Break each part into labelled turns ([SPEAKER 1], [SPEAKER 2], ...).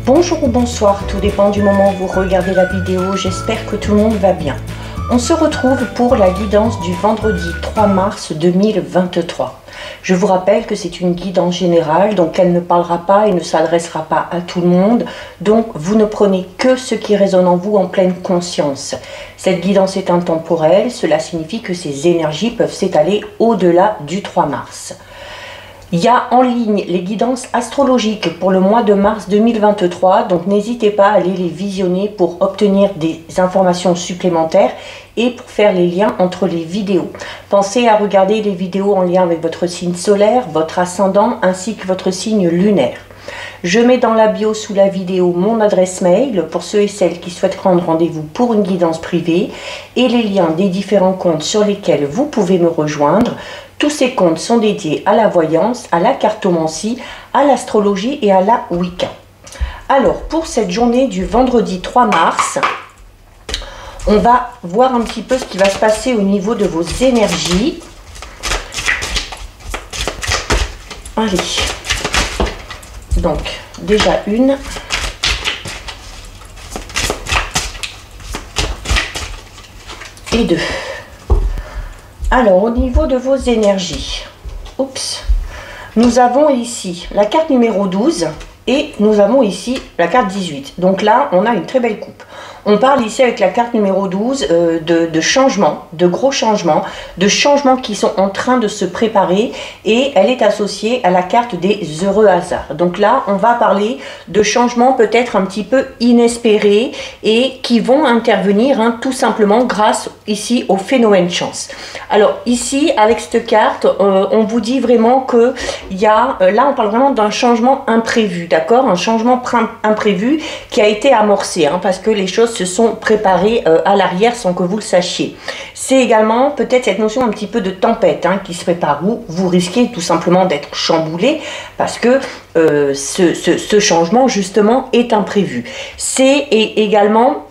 [SPEAKER 1] Bonjour ou bonsoir, tout dépend du moment où vous regardez la vidéo, j'espère que tout le monde va bien. On se retrouve pour la guidance du vendredi 3 mars 2023. Je vous rappelle que c'est une guidance générale, donc elle ne parlera pas et ne s'adressera pas à tout le monde, donc vous ne prenez que ce qui résonne en vous en pleine conscience. Cette guidance est intemporelle, cela signifie que ces énergies peuvent s'étaler au-delà du 3 mars. Il y a en ligne les guidances astrologiques pour le mois de mars 2023, donc n'hésitez pas à aller les visionner pour obtenir des informations supplémentaires et pour faire les liens entre les vidéos. Pensez à regarder les vidéos en lien avec votre signe solaire, votre ascendant ainsi que votre signe lunaire. Je mets dans la bio sous la vidéo mon adresse mail pour ceux et celles qui souhaitent prendre rendez-vous pour une guidance privée et les liens des différents comptes sur lesquels vous pouvez me rejoindre. Tous ces comptes sont dédiés à la voyance, à la cartomancie, à l'astrologie et à la Wicca. Alors, pour cette journée du vendredi 3 mars, on va voir un petit peu ce qui va se passer au niveau de vos énergies. Allez. Donc, déjà une. Et deux. Alors, au niveau de vos énergies, nous avons ici la carte numéro 12 et nous avons ici la carte 18. Donc là, on a une très belle coupe. On parle ici avec la carte numéro 12 de changements, de gros changements, de changements qui sont en train de se préparer et elle est associée à la carte des heureux hasards. Donc là, on va parler de changements peut-être un petit peu inespérés et qui vont intervenir tout simplement grâce ici au phénomène chance. Alors ici, avec cette carte, on vous dit vraiment que il y a, là on parle vraiment d'un changement imprévu, d'accord? Un changement imprévu qui a été amorcé, parce que les choses se sont préparées à l'arrière sans que vous le sachiez. C'est également peut-être cette notion un petit peu de tempête qui se prépare où vous risquez tout simplement d'être chamboulé parce que ce changement justement est imprévu. C'est également...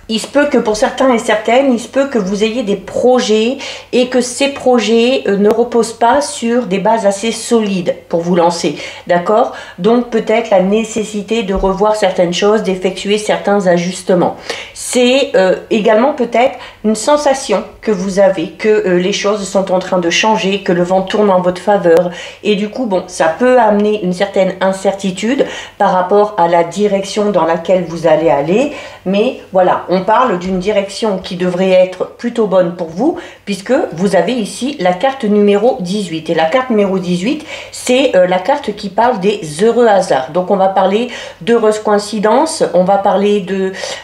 [SPEAKER 1] Il se peut que pour certains et certaines, il se peut que vous ayez des projets et que ces projets ne reposent pas sur des bases assez solides pour vous lancer, d'accord? Donc peut-être la nécessité de revoir certaines choses, d'effectuer certains ajustements. C'est également peut-être une sensation que vous avez, que les choses sont en train de changer, que le vent tourne en votre faveur. Et du coup, bon, ça peut amener une certaine incertitude par rapport à la direction dans laquelle vous allez aller. Mais voilà, on parle d'une direction qui devrait être plutôt bonne pour vous, puisque vous avez ici la carte numéro 18. Et la carte numéro 18, c'est la carte qui parle des heureux hasards. Donc on va parler d'heureuses coïncidences, on va parler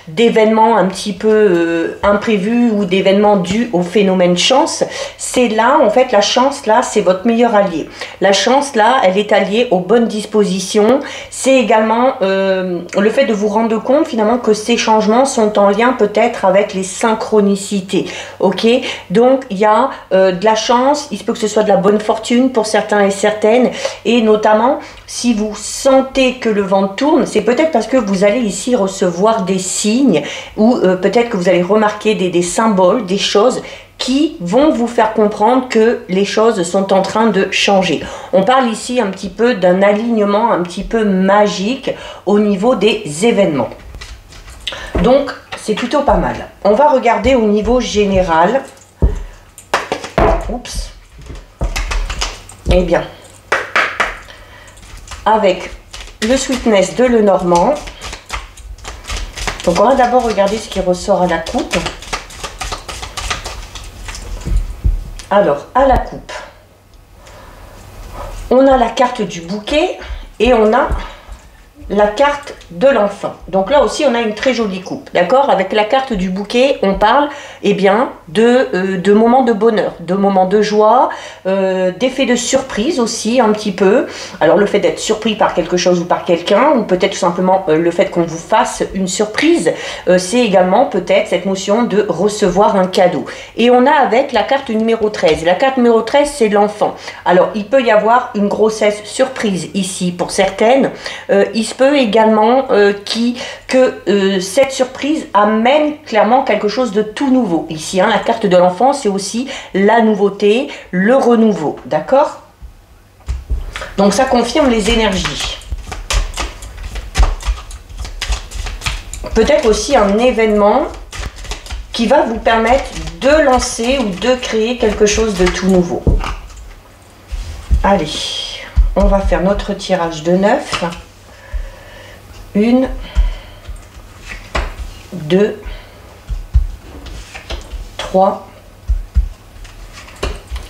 [SPEAKER 1] d'événements un petit peu imprévus ou d'événements dus au phénomène chance. C'est là, en fait, la chance, là, c'est votre meilleur allié. La chance, là, elle est alliée aux bonnes dispositions. C'est également le fait de vous rendre compte, finalement, que ces changements sont en lien peut-être avec les synchronicités, ok? Donc il y a de la chance, il se peut que ce soit de la bonne fortune pour certains et certaines, et notamment si vous sentez que le vent tourne, c'est peut-être parce que vous allez ici recevoir des signes, ou peut-être que vous allez remarquer des symboles, des choses qui vont vous faire comprendre que les choses sont en train de changer. On parle ici un petit peu d'un alignement un petit peu magique au niveau des événements. Donc, c'est plutôt pas mal. On va regarder au niveau général. Oups. Eh bien, avec le Sweetness de Lenormand. Donc, on va d'abord regarder ce qui ressort à la coupe. Alors, à la coupe, on a la carte du bouquet et on a la carte de l'enfant. Donc là aussi, on a une très jolie coupe, d'accord? Avec la carte du bouquet, on parle, eh bien, de moments de bonheur, de moments de joie, d'effets de surprise aussi, un petit peu. Alors, le fait d'être surpris par quelque chose ou par quelqu'un, ou peut-être tout simplement le fait qu'on vous fasse une surprise, c'est également peut-être cette notion de recevoir un cadeau. Et on a avec la carte numéro 13. La carte numéro 13, c'est l'enfant. Alors, il peut y avoir une grossesse surprise ici pour certaines. Il se peut également que cette surprise amène clairement quelque chose de tout nouveau. Ici, la carte de l'enfant, c'est aussi la nouveauté, le renouveau, d'accord? Donc ça confirme les énergies. peut-être aussi un événement qui va vous permettre de lancer ou de créer quelque chose de tout nouveau. Allez, on va faire notre tirage de 9. 1, 2, 3,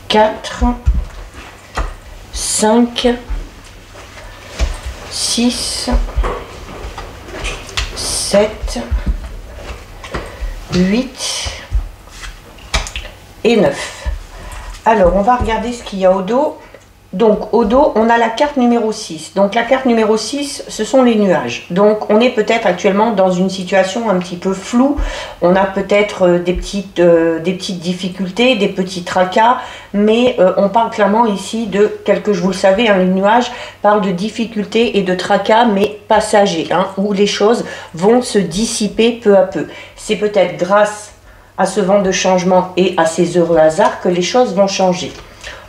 [SPEAKER 1] 4, 5, 6, 7, 8 et 9. Alors, on va regarder ce qu'il y a au dos. Donc, au dos, on a la carte numéro 6. Donc, la carte numéro 6, ce sont les nuages. Donc, on est peut-être actuellement dans une situation un petit peu floue. On a peut-être des petites difficultés, des petits tracas. Mais on parle clairement ici de vous le savez, hein, les nuages parlent de difficultés et de tracas, mais passagers, hein, où les choses vont se dissiper peu à peu. C'est peut-être grâce à ce vent de changement et à ces heureux hasards que les choses vont changer.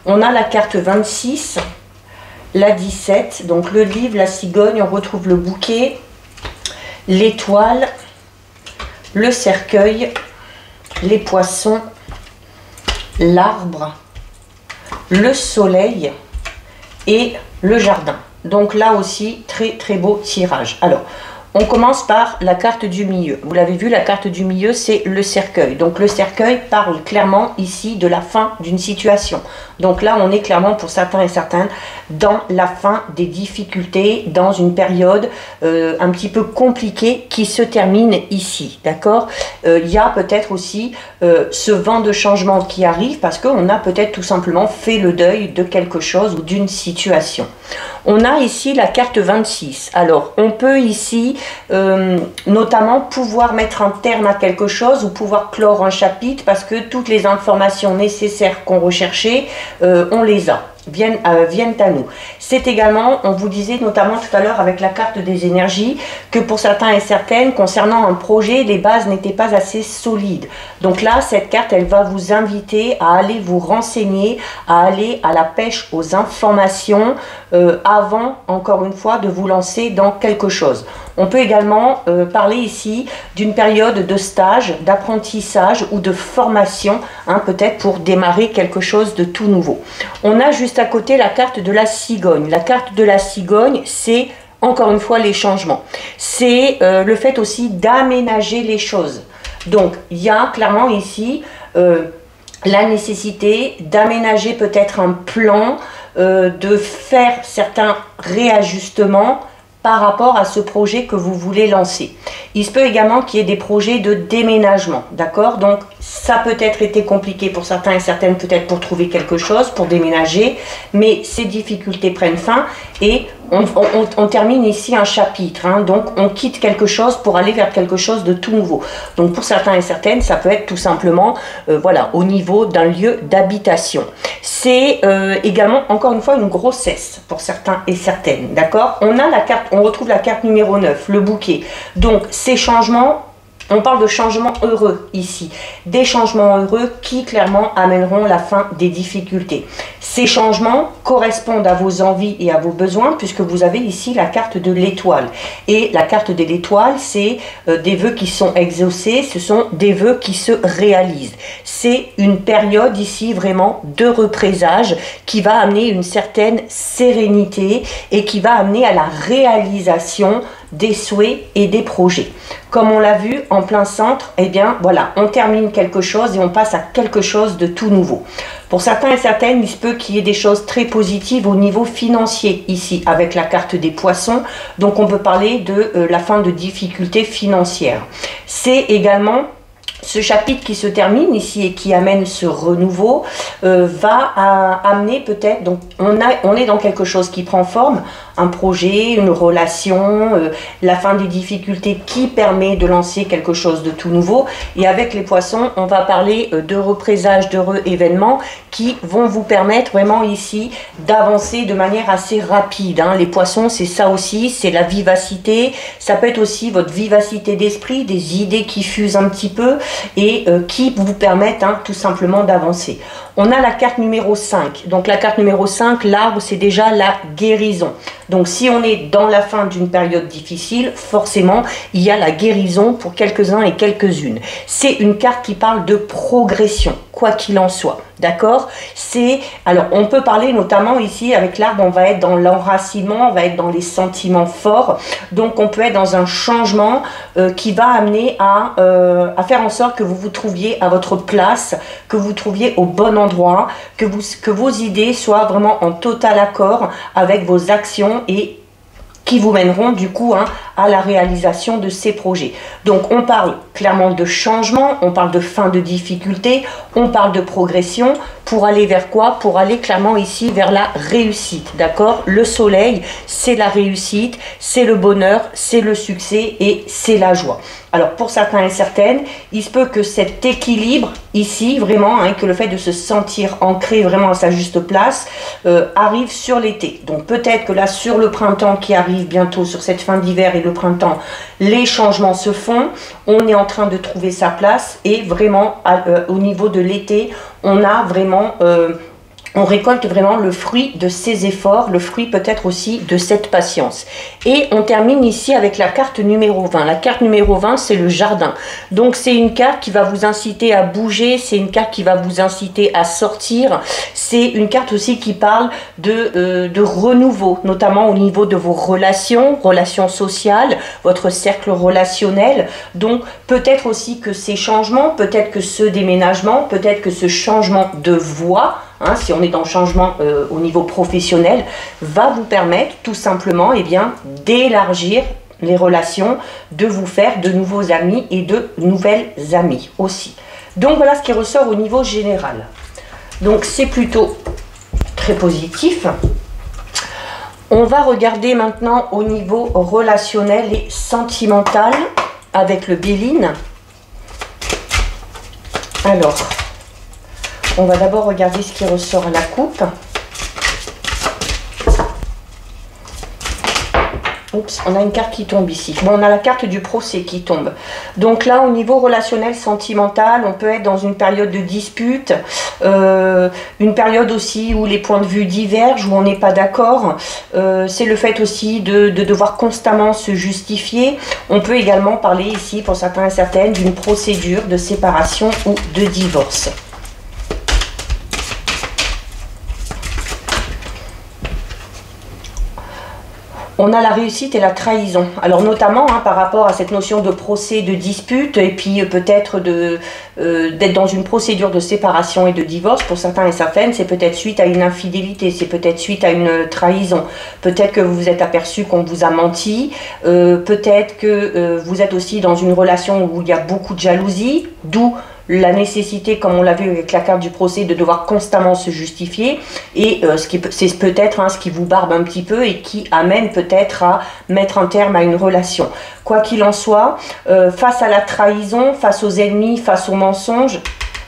[SPEAKER 1] On a la carte 26, la 17, donc le livre, la cigogne, on retrouve le bouquet, l'étoile, le cercueil, les poissons, l'arbre, le soleil et le jardin. Donc là aussi, très très beau tirage. Alors, on commence par la carte du milieu. Vous l'avez vu, la carte du milieu, c'est le cercueil. Donc le cercueil parle clairement ici de la fin d'une situation. Donc là, on est clairement, pour certains et certaines, dans la fin des difficultés, dans une période un petit peu compliquée qui se termine ici. D'accord? Il y a peut-être aussi ce vent de changement qui arrive parce qu'on a peut-être tout simplement fait le deuil de quelque chose ou d'une situation. On a ici la carte 26. Alors, on peut ici notamment pouvoir mettre un terme à quelque chose ou pouvoir clore un chapitre parce que toutes les informations nécessaires qu'on recherchait, on les a. Viennent à nous. C'est également, on vous disait notamment tout à l'heure avec la carte des énergies, que pour certains et certaines, concernant un projet, les bases n'étaient pas assez solides. Donc là, cette carte, elle va vous inviter à aller vous renseigner, à aller à la pêche aux informations avant, encore une fois, de vous lancer dans quelque chose. On peut également parler ici d'une période de stage, d'apprentissage ou de formation, hein, peut-être pour démarrer quelque chose de tout nouveau. On a juste à côté la carte de la cigogne. La carte de la cigogne, c'est encore une fois les changements. C'est le fait aussi d'aménager les choses. Donc, il y a clairement ici la nécessité d'aménager peut-être un plan, de faire certains réajustements par rapport à ce projet que vous voulez lancer. Il se peut également qu'il y ait des projets de déménagement, d'accord? Donc, ça peut être été compliqué pour certains et certaines, peut-être pour trouver quelque chose, pour déménager, mais ces difficultés prennent fin et on termine ici un chapitre, hein, donc on quitte quelque chose pour aller vers quelque chose de tout nouveau. Donc pour certains et certaines, ça peut être tout simplement voilà, au niveau d'un lieu d'habitation. C'est également, encore une fois, une grossesse pour certains et certaines, d'accord? On a la carte, on retrouve la carte numéro 9, le bouquet. Donc ces changements, on parle de changements heureux ici, des changements heureux qui clairement amèneront la fin des difficultés. Ces changements correspondent à vos envies et à vos besoins puisque vous avez ici la carte de l'étoile. Et la carte de l'étoile, c'est des vœux qui sont exaucés, ce sont des vœux qui se réalisent. C'est une période ici vraiment de représage qui va amener une certaine sérénité et qui va amener à la réalisation des souhaits et des projets. Comme on l'a vu en plein centre, eh bien voilà, on termine quelque chose et on passe à quelque chose de tout nouveau. Pour certains et certaines, il se peut qu'il y ait des choses très positives au niveau financier ici avec la carte des poissons. Donc on peut parler de la fin de difficultés financières. C'est également ce chapitre qui se termine ici et qui amène ce renouveau va amener peut-être, donc on est dans quelque chose qui prend forme, un projet, une relation, la fin des difficultés qui permet de lancer quelque chose de tout nouveau. Et avec les poissons, on va parler de représage, d'heureux événements qui vont vous permettre vraiment ici d'avancer de manière assez rapide. Hein. Les poissons, c'est ça aussi, c'est la vivacité. Ça peut être aussi votre vivacité d'esprit, des idées qui fusent un petit peu. et qui vous permettent tout simplement d'avancer. On a la carte numéro 5. Donc la carte numéro 5, l'arbre, c'est déjà la guérison. Donc si on est dans la fin d'une période difficile, forcément, il y a la guérison pour quelques-uns et quelques-unes. C'est une carte qui parle de progression, quoi qu'il en soit. D'accord? Alors, on peut parler notamment ici, avec l'arbre, on va être dans l'enracinement, on va être dans les sentiments forts. Donc, on peut être dans un changement qui va amener à faire en sorte que vous vous trouviez à votre place, que vous trouviez au bon endroit, que vos idées soient vraiment en total accord avec vos actions et qui vous mèneront du coup à la réalisation de ces projets. Donc on parle clairement de changement, on parle de fin de difficulté, on parle de progression pour aller vers quoi? Pour aller clairement ici vers la réussite, d'accord? Le soleil, c'est la réussite, c'est le bonheur, c'est le succès et c'est la joie. Alors pour certains et certaines, il se peut que cet équilibre ici, vraiment, que le fait de se sentir ancré vraiment à sa juste place, arrive sur l'été. Donc peut-être que là, sur le printemps qui arrive bientôt, sur cette fin d'hiver et le printemps, les changements se font, on est en train de trouver sa place et vraiment au niveau de l'été, on a vraiment... on récolte vraiment le fruit de ses efforts, le fruit peut-être aussi de cette patience. Et on termine ici avec la carte numéro 20. La carte numéro 20, c'est le jardin. Donc c'est une carte qui va vous inciter à bouger, c'est une carte qui va vous inciter à sortir. C'est une carte aussi qui parle de renouveau, notamment au niveau de vos relations sociales, votre cercle relationnel. Donc peut-être aussi que ces changements, peut-être que ce déménagement, peut-être que ce changement de voie, si on est dans le changement au niveau professionnel, va vous permettre tout simplement d'élargir les relations, de vous faire de nouveaux amis et de nouvelles amies aussi. Donc voilà ce qui ressort au niveau général. Donc c'est plutôt très positif. On va regarder maintenant au niveau relationnel et sentimental avec le Béline. Alors... on va d'abord regarder ce qui ressort à la coupe. Oups, on a une carte qui tombe ici. Bon, on a la carte du procès qui tombe. Donc là, au niveau relationnel, sentimental, on peut être dans une période de dispute, une période aussi où les points de vue divergent, où on n'est pas d'accord. C'est le fait aussi de devoir constamment se justifier. On peut également parler ici, pour certains et certaines, d'une procédure de séparation ou de divorce. On a la réussite et la trahison. Alors notamment par rapport à cette notion de procès, de dispute, et puis peut-être d'être dans une procédure de séparation et de divorce, pour certains et certaines, c'est peut-être suite à une infidélité, c'est peut-être suite à une trahison. Peut-être que vous vous êtes aperçu qu'on vous a menti, peut-être que vous êtes aussi dans une relation où il y a beaucoup de jalousie, d'où la nécessité, comme on l'a vu avec la carte du procès, de devoir constamment se justifier, et c'est peut-être ce qui vous barbe un petit peu et qui amène peut-être à mettre un terme à une relation. Quoi qu'il en soit, face à la trahison, face aux ennemis, face aux mensonges,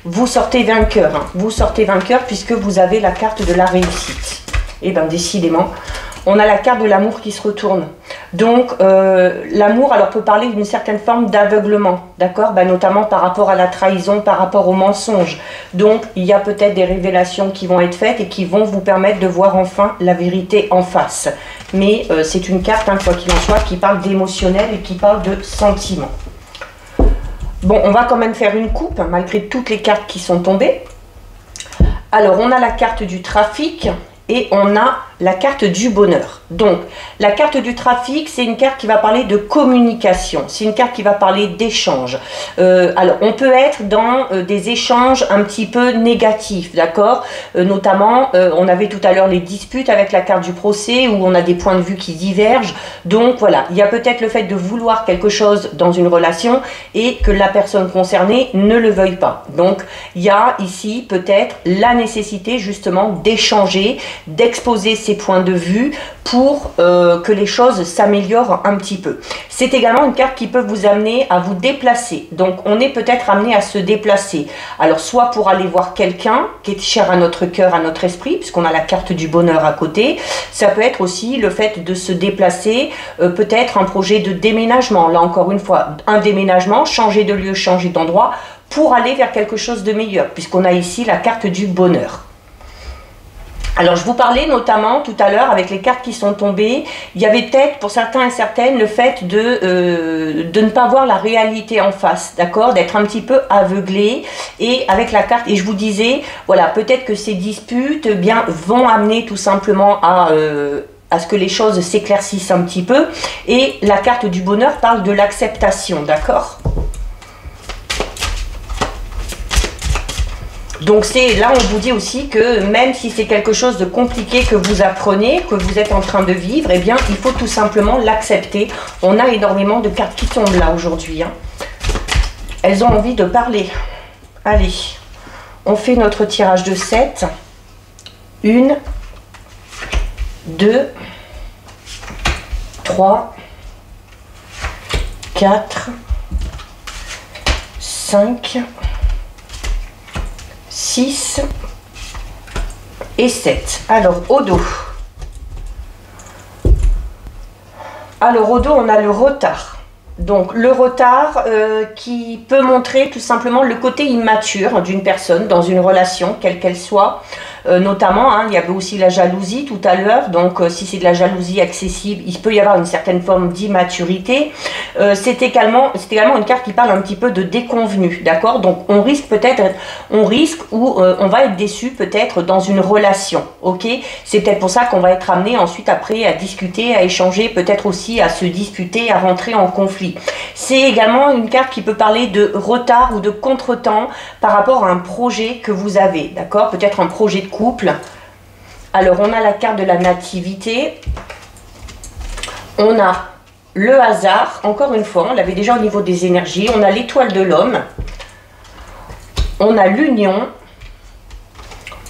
[SPEAKER 1] vous sortez vainqueur. Vous sortez vainqueur puisque vous avez la carte de la réussite. Et bien décidément, on a la carte de l'amour qui se retourne. Donc l'amour alors peut parler d'une certaine forme d'aveuglement, d'accord, notamment par rapport à la trahison, par rapport au mensonge. Donc il y a peut-être des révélations qui vont être faites et qui vont vous permettre de voir enfin la vérité en face. Mais c'est une carte, quoi qu'il en soit, qui parle d'émotionnel et qui parle de sentiment. Bon, on va quand même faire une coupe, malgré toutes les cartes qui sont tombées. Alors on a la carte du trafic et on a la carte du bonheur. Donc, la carte du trafic, c'est une carte qui va parler de communication. C'est une carte qui va parler d'échange. Alors, on peut être dans des échanges un petit peu négatifs, d'accord? Notamment, on avait tout à l'heure les disputes avec la carte du procès où on a des points de vue qui divergent. Donc, voilà, il y a peut-être le fait de vouloir quelque chose dans une relation et que la personne concernée ne le veuille pas. Donc, il y a ici peut-être la nécessité justement d'échanger, d'exposer ses ses points de vue pour que les choses s'améliorent un petit peu. C'est également une carte qui peut vous amener à vous déplacer. Donc on est peut-être amené à se déplacer. Alors soit pour aller voir quelqu'un qui est cher à notre cœur, à notre esprit, puisqu'on a la carte du bonheur à côté. Ça peut être aussi le fait de se déplacer, peut-être un projet de déménagement. Là encore une fois, un déménagement, changer de lieu, changer d'endroit, pour aller vers quelque chose de meilleur, puisqu'on a ici la carte du bonheur. Alors je vous parlais notamment tout à l'heure avec les cartes qui sont tombées, il y avait peut-être pour certains et certaines le fait de ne pas voir la réalité en face, d'accord, d'être un petit peu aveuglé, et avec la carte, et je vous disais, voilà, peut-être que ces disputes bien vont amener tout simplement à ce que les choses s'éclaircissent un petit peu, et la carte du bonheur parle de l'acceptation, d'accord. Donc c'est là on vous dit aussi que même si c'est quelque chose de compliqué que vous apprenez, que vous êtes en train de vivre, eh bien il faut tout simplement l'accepter. On a énormément de cartes qui tombent là aujourd'hui, hein. Elles ont envie de parler. Allez, on fait notre tirage de 7. 1, 2, 3, 4, 5, 6 et 7. Alors, au dos. Alors, au dos, on a le retard. Donc, le retard qui peut montrer tout simplement le côté immature d'une personne dans une relation, quelle qu'elle soit. Notamment, hein, il y avait aussi la jalousie tout à l'heure. Donc, si c'est de la jalousie excessive, il peut y avoir une certaine forme d'immaturité. C'est également une carte qui parle un petit peu de déconvenu, d'accord. Donc, on risque ou on va être déçu peut-être dans une relation, ok. C'est peut-être pour ça qu'on va être amené ensuite après à discuter, à échanger, peut-être aussi à se disputer, à rentrer en conflit. C'est également une carte qui peut parler de retard ou de contretemps par rapport à un projet que vous avez, d'accord. Peut-être un projet de couple. Alors on a la carte de la nativité, on a le hasard, encore une fois on l'avait déjà au niveau des énergies, on a l'étoile de l'homme, on a l'union,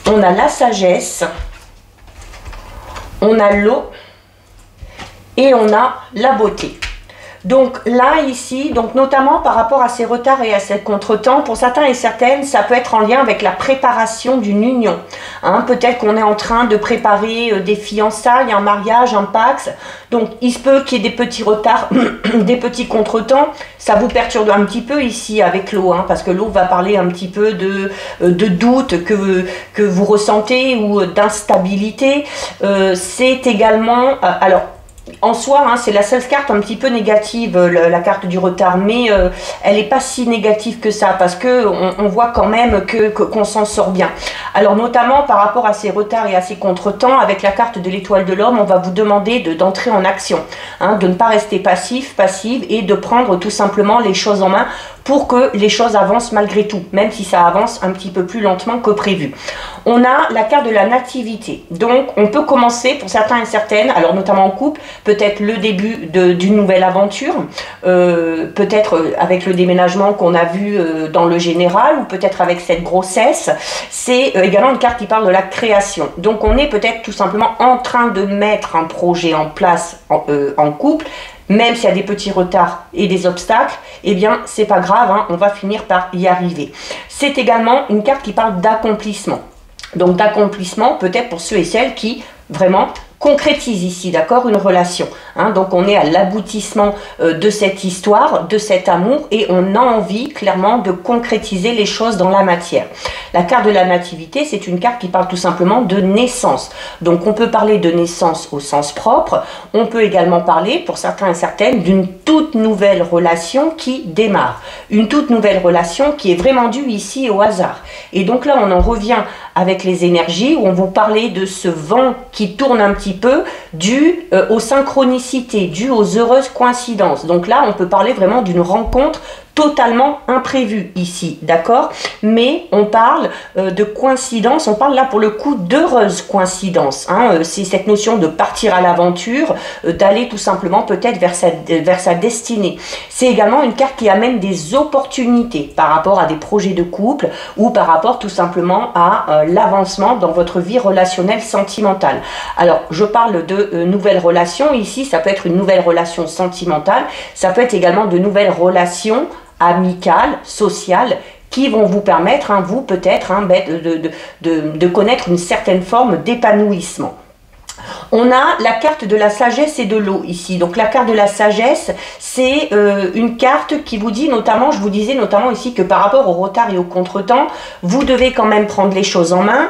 [SPEAKER 1] on a la sagesse, on a l'eau et on a la beauté. Donc là, ici, donc notamment par rapport à ces retards et à ces contretemps, pour certains et certaines, ça peut être en lien avec la préparation d'une union. Hein, peut-être qu'on est en train de préparer des fiançailles, un mariage, un Pacs. Donc il se peut qu'il y ait des petits retards, des petits contretemps. Ça vous perturbe un petit peu ici avec l'eau, hein, parce que l'eau va parler un petit peu de doute que vous ressentez ou d'instabilité. C'est également... alors, en soi, hein, c'est la seule carte un petit peu négative, la carte du retard, mais elle n'est pas si négative que ça, parce que on voit quand même qu'on s'en sort bien. Alors notamment par rapport à ces retards et à ces contretemps, avec la carte de l'étoile de l'homme, on va vous demander d'entrer en action, hein, de ne pas rester passive, et de prendre tout simplement les choses en main pour que les choses avancent malgré tout, même si ça avance un petit peu plus lentement que prévu. On a la carte de la nativité, donc on peut commencer pour certains et certaines, alors notamment en couple, peut-être le début d'une nouvelle aventure, peut-être avec le déménagement qu'on a vu dans le général, ou peut-être avec cette grossesse. C'est également une carte qui parle de la création. Donc on est peut-être tout simplement en train de mettre un projet en place en couple, même s'il y a des petits retards et des obstacles, eh bien c'est pas grave, hein, on va finir par y arriver. C'est également une carte qui parle d'accomplissement. Donc d'accomplissement peut-être pour ceux et celles qui vraiment concrétisent ici, d'accord, une relation. Hein, donc on est à l'aboutissement de cette histoire, de cet amour, et on a envie clairement de concrétiser les choses dans la matière. La carte de la nativité, c'est une carte qui parle tout simplement de naissance. Donc on peut parler de naissance au sens propre, on peut également parler, pour certains et certaines, d'une toute nouvelle relation qui démarre. Une toute nouvelle relation qui est vraiment due ici au hasard. Et donc là, on en revient avec les énergies, où on vous parlait de ce vent qui tourne un petit peu, dû aux synchronicités, dû aux heureuses coïncidences. Donc là, on peut parler vraiment d'une rencontre totalement imprévu ici, d'accord? Mais on parle de coïncidence, on parle là pour le coup d'heureuse coïncidence, hein, c'est cette notion de partir à l'aventure, d'aller tout simplement peut-être vers sa destinée. C'est également une carte qui amène des opportunités par rapport à des projets de couple ou par rapport tout simplement à l'avancement dans votre vie relationnelle sentimentale. Alors, je parle de nouvelles relations ici, ça peut être une nouvelle relation sentimentale, ça peut être également de nouvelles relations amicales, sociales, qui vont vous permettre, hein, vous peut-être, hein, de connaître une certaine forme d'épanouissement. On a la carte de la sagesse et de l'eau ici. Donc la carte de la sagesse, c'est une carte qui vous dit notamment, je vous disais notamment ici que par rapport au retard et au contretemps, vous devez quand même prendre les choses en main,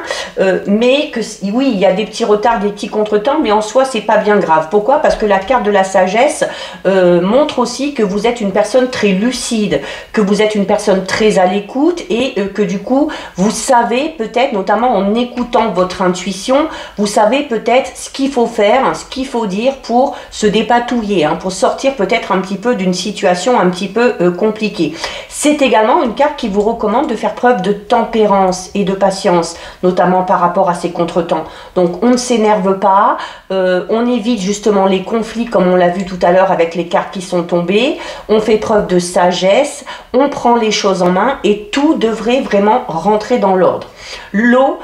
[SPEAKER 1] mais que oui, il y a des petits retards, des petits contretemps, mais en soi, c'est pas bien grave. Pourquoi? Parce que la carte de la sagesse montre aussi que vous êtes une personne très lucide, que vous êtes une personne très à l'écoute et que du coup, vous savez peut-être, notamment en écoutant votre intuition, vous savez peut-être ce qu'il faut faire, ce qu'il faut dire pour se dépatouiller, hein, pour sortir peut-être un petit peu d'une situation un petit peu compliquée. C'est également une carte qui vous recommande de faire preuve de tempérance et de patience, notamment par rapport à ces contretemps. Donc on ne s'énerve pas, on évite justement les conflits comme on l'a vu tout à l'heure avec les cartes qui sont tombées, on fait preuve de sagesse, on prend les choses en main et tout devrait vraiment rentrer dans l'ordre. L'eau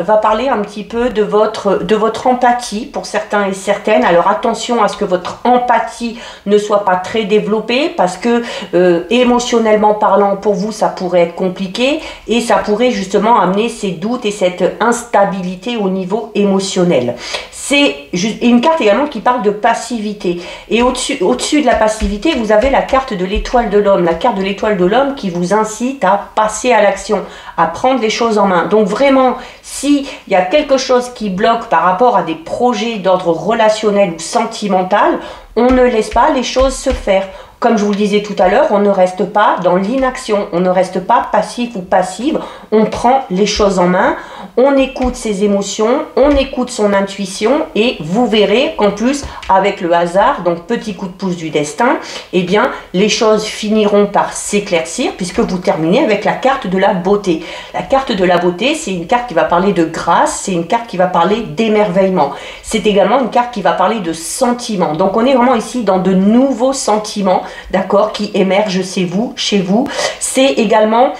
[SPEAKER 1] va parler un petit peu de votre empathie pour certains et certaines. Alors attention à ce que votre empathie ne soit pas très développée parce que émotionnellement parlant pour vous ça pourrait être compliqué et ça pourrait justement amener ces doutes et cette instabilité au niveau émotionnel. C'est une carte également qui parle de passivité. Et au-dessus de la passivité, vous avez la carte de l'étoile de l'homme. La carte de l'étoile de l'homme qui vous incite à passer à l'action, à prendre les choses en main. Donc vraiment, s'il y a quelque chose qui bloque par rapport à des projets d'ordre relationnel ou sentimental, on ne laisse pas les choses se faire. Comme je vous le disais tout à l'heure, on ne reste pas dans l'inaction, on ne reste pas passif ou passive, on prend les choses en main, on écoute ses émotions, on écoute son intuition et vous verrez qu'en plus, avec le hasard, donc petit coup de pouce du destin, eh bien, les choses finiront par s'éclaircir puisque vous terminez avec la carte de la beauté. La carte de la beauté, c'est une carte qui va parler de grâce, c'est une carte qui va parler d'émerveillement. C'est également une carte qui va parler de sentiments. Donc, on est vraiment ici dans de nouveaux sentiments, d'accord, qui émergent chez vous. C'est également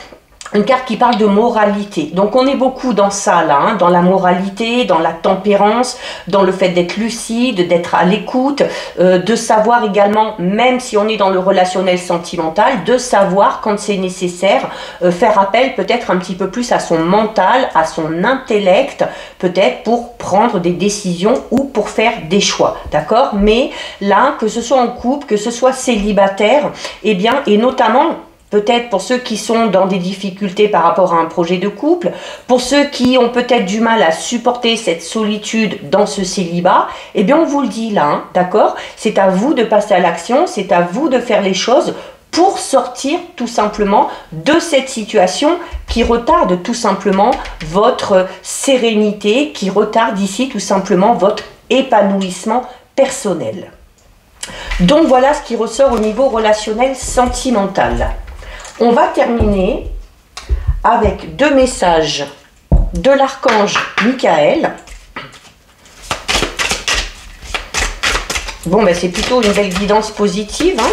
[SPEAKER 1] une carte qui parle de moralité. Donc on est beaucoup dans ça là, hein, dans la moralité, dans la tempérance, dans le fait d'être lucide, d'être à l'écoute, de savoir également, même si on est dans le relationnel sentimental, de savoir quand c'est nécessaire, faire appel peut-être un petit peu plus à son mental, à son intellect, peut-être pour prendre des décisions ou pour faire des choix, d'accord? Mais là, que ce soit en couple, que ce soit célibataire, eh bien, et notamment peut-être pour ceux qui sont dans des difficultés par rapport à un projet de couple, pour ceux qui ont peut-être du mal à supporter cette solitude dans ce célibat, eh bien on vous le dit là, hein, d'accord? C'est à vous de passer à l'action, c'est à vous de faire les choses pour sortir tout simplement de cette situation qui retarde tout simplement votre sérénité, qui retarde ici tout simplement votre épanouissement personnel. Donc voilà ce qui ressort au niveau relationnel sentimental. On va terminer avec deux messages de l'archange Michael. Bon, ben c'est plutôt une belle guidance positive, hein.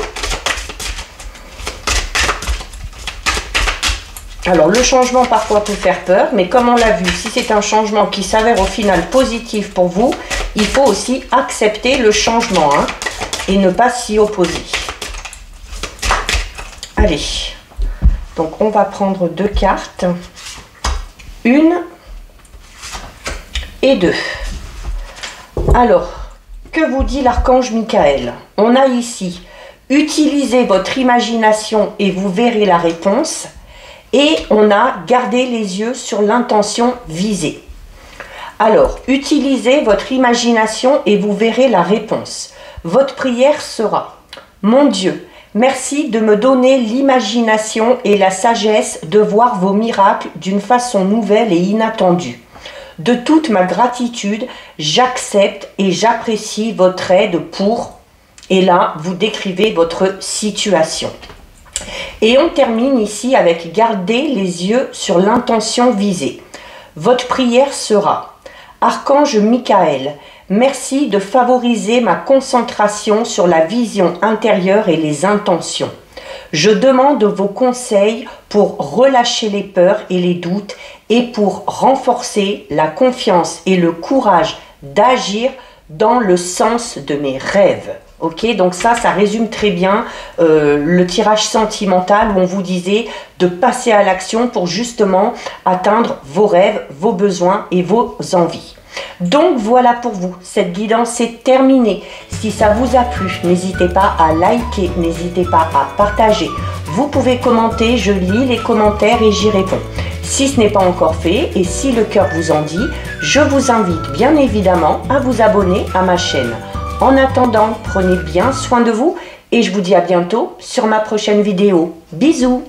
[SPEAKER 1] Alors, le changement parfois peut faire peur, mais comme on l'a vu, si c'est un changement qui s'avère au final positif pour vous, il faut aussi accepter le changement, hein, et ne pas s'y opposer. Allez. Donc, on va prendre deux cartes, une et deux. Alors, que vous dit l'archange Michael? On a ici, utilisez votre imagination et vous verrez la réponse. Et on a gardé les yeux sur l'intention visée. Alors, utilisez votre imagination et vous verrez la réponse. Votre prière sera: mon Dieu, merci de me donner l'imagination et la sagesse de voir vos miracles d'une façon nouvelle et inattendue. De toute ma gratitude, j'accepte et j'apprécie votre aide pour... Et là, vous décrivez votre situation. Et on termine ici avec garder les yeux sur l'intention visée. Votre prière sera: Archange Michael, merci de favoriser ma concentration sur la vision intérieure et les intentions. Je demande vos conseils pour relâcher les peurs et les doutes et pour renforcer la confiance et le courage d'agir dans le sens de mes rêves. Ok, donc ça résume très bien le tirage sentimental où on vous disait de passer à l'action pour justement atteindre vos rêves, vos besoins et vos envies. Donc voilà pour vous, cette guidance est terminée. Si ça vous a plu, n'hésitez pas à liker, n'hésitez pas à partager. Vous pouvez commenter, je lis les commentaires et j'y réponds. Si ce n'est pas encore fait et si le cœur vous en dit, je vous invite bien évidemment à vous abonner à ma chaîne. En attendant, prenez bien soin de vous et je vous dis à bientôt sur ma prochaine vidéo. Bisous!